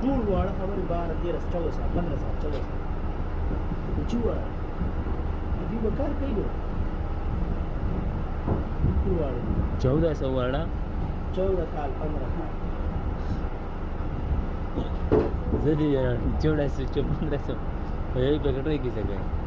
ټول واړه خبرې 12 13 14 سال 15 سال 14 سال چې وایي دې وکړ کوي ټول واړه 1400 واړه 14 کال 15 کال زه دې 1400 1500 په یوې پکټرۍ کې څه کوي